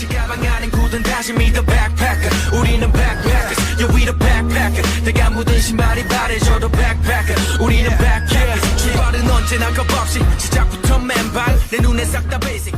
지가방 안엔 굳은 다짐이 the backpacker 우리는 backpackers yeah we the backpacker 내가 묻은 신발이 바래져도 backpacker 우리는 backpackers 출발은 언제나 겁없이 시작부터 맨발 내 눈에 싹 다 basic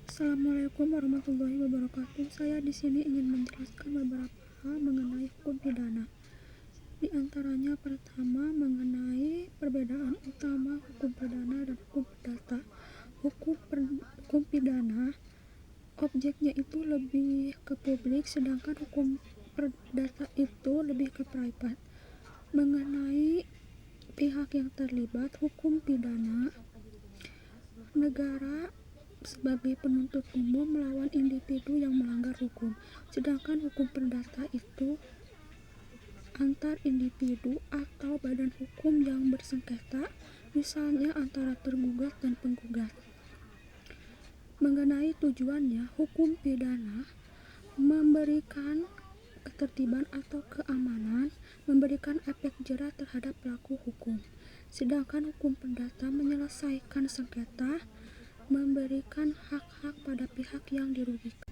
Assalamualaikum warahmatullahi wabarakatuh. Saya di sini ingin menjelaskan beberapa hal mengenai hukum pidana. Di antaranya pertama mengenai perbedaan utama hukum pidana dan hukum perdata. Hukum pidana objeknya itu lebih ke publik, sedangkan hukum perdata itu lebih ke private. Mengenai pihak yang terlibat, hukum pidana negara sebagai penuntut umum melawan individu yang melanggar hukum, sedangkan hukum perdata itu antar individu atau badan hukum yang bersengketa, misalnya antara tergugat dan penggugat. Mengenai tujuannya, hukum pidana memberikan ketertiban atau keamanan, memberikan efek jera terhadap pelaku hukum, sedangkan hukum perdata menyelesaikan sengketa, memberikan hak-hak pada pihak yang dirugikan.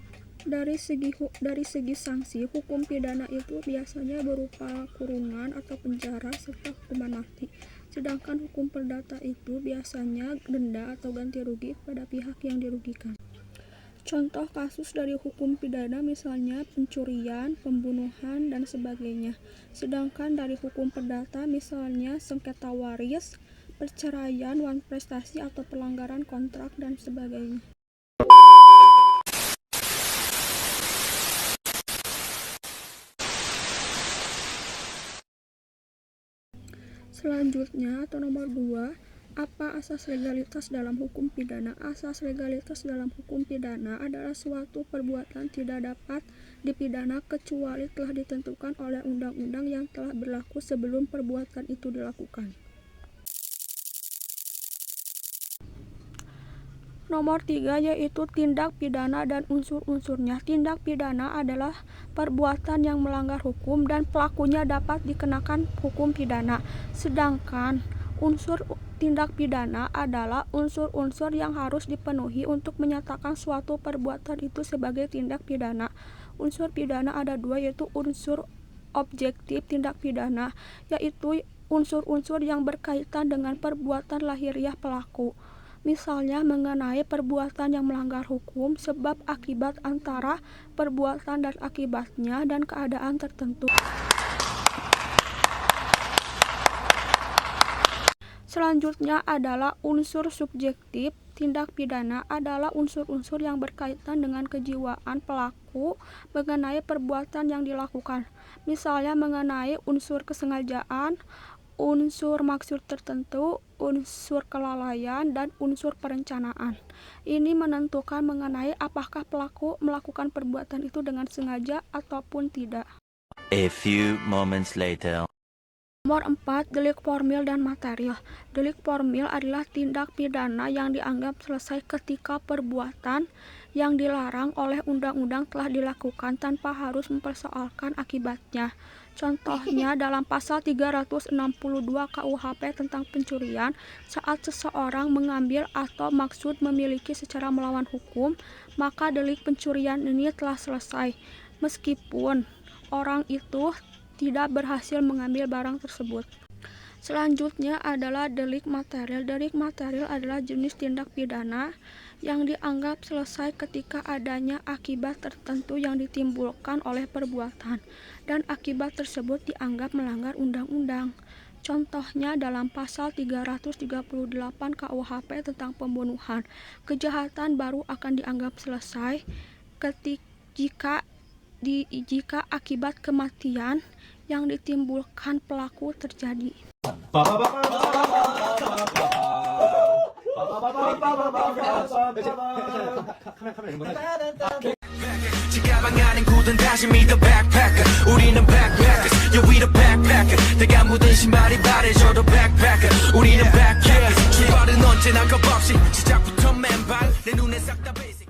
Dari segi sanksi, hukum pidana itu biasanya berupa kurungan atau penjara serta hukuman mati. Sedangkan hukum perdata itu biasanya denda atau ganti rugi pada pihak yang dirugikan. Contoh kasus dari hukum pidana misalnya pencurian, pembunuhan, dan sebagainya. Sedangkan dari hukum perdata misalnya sengketa waris, perceraian, wan prestasi atau pelanggaran kontrak dan sebagainya. Selanjutnya atau nomor 2, apa asas legalitas dalam hukum pidana? Asas legalitas dalam hukum pidana adalah suatu perbuatan tidak dapat dipidana kecuali telah ditentukan oleh undang-undang yang telah berlaku sebelum perbuatan itu dilakukan. Nomor 3 yaitu tindak pidana dan unsur-unsurnya. Tindak pidana adalah perbuatan yang melanggar hukum dan pelakunya dapat dikenakan hukum pidana. Sedangkan unsur tindak pidana adalah unsur-unsur yang harus dipenuhi untuk menyatakan suatu perbuatan itu sebagai tindak pidana. Unsur pidana ada 2 yaitu unsur objektif tindak pidana, yaitu unsur-unsur yang berkaitan dengan perbuatan lahiriah pelaku. Misalnya mengenai perbuatan yang melanggar hukum, sebab akibat antara perbuatan dan akibatnya dan keadaan tertentu. Selanjutnya adalah unsur subjektif tindak pidana adalah unsur-unsur yang berkaitan dengan kejiwaan pelaku mengenai perbuatan yang dilakukan. Misalnya mengenai unsur kesengajaan, unsur maksud tertentu, unsur kelalaian, dan unsur perencanaan. Ini menentukan mengenai apakah pelaku melakukan perbuatan itu dengan sengaja ataupun tidak. A few moments later. Nomor 4, delik formil dan material. Delik formil adalah tindak pidana yang dianggap selesai ketika perbuatan yang dilarang oleh undang-undang telah dilakukan tanpa harus mempersoalkan akibatnya. Contohnya dalam pasal 362 KUHP tentang pencurian, saat seseorang mengambil atau maksud memiliki secara melawan hukum, maka delik pencurian ini telah selesai, meskipun orang itu tidak berhasil mengambil barang tersebut. Selanjutnya adalah delik material. Delik material adalah jenis tindak pidana yang dianggap selesai ketika adanya akibat tertentu yang ditimbulkan oleh perbuatan, dan akibat tersebut dianggap melanggar undang-undang. Contohnya dalam pasal 338 KUHP tentang pembunuhan, kejahatan baru akan dianggap selesai jika akibat kematian yang ditimbulkan pelaku terjadi. 지가방 안엔 굳은 다짐이 the backpacker 우리는 backpackers yeah we the backpacker 내가 묻은 신발이 바래져도 backpacker 우리는 backpackers 출발은 언제나 겁없이 시작부터 맨발 내 눈에 싹 다 basic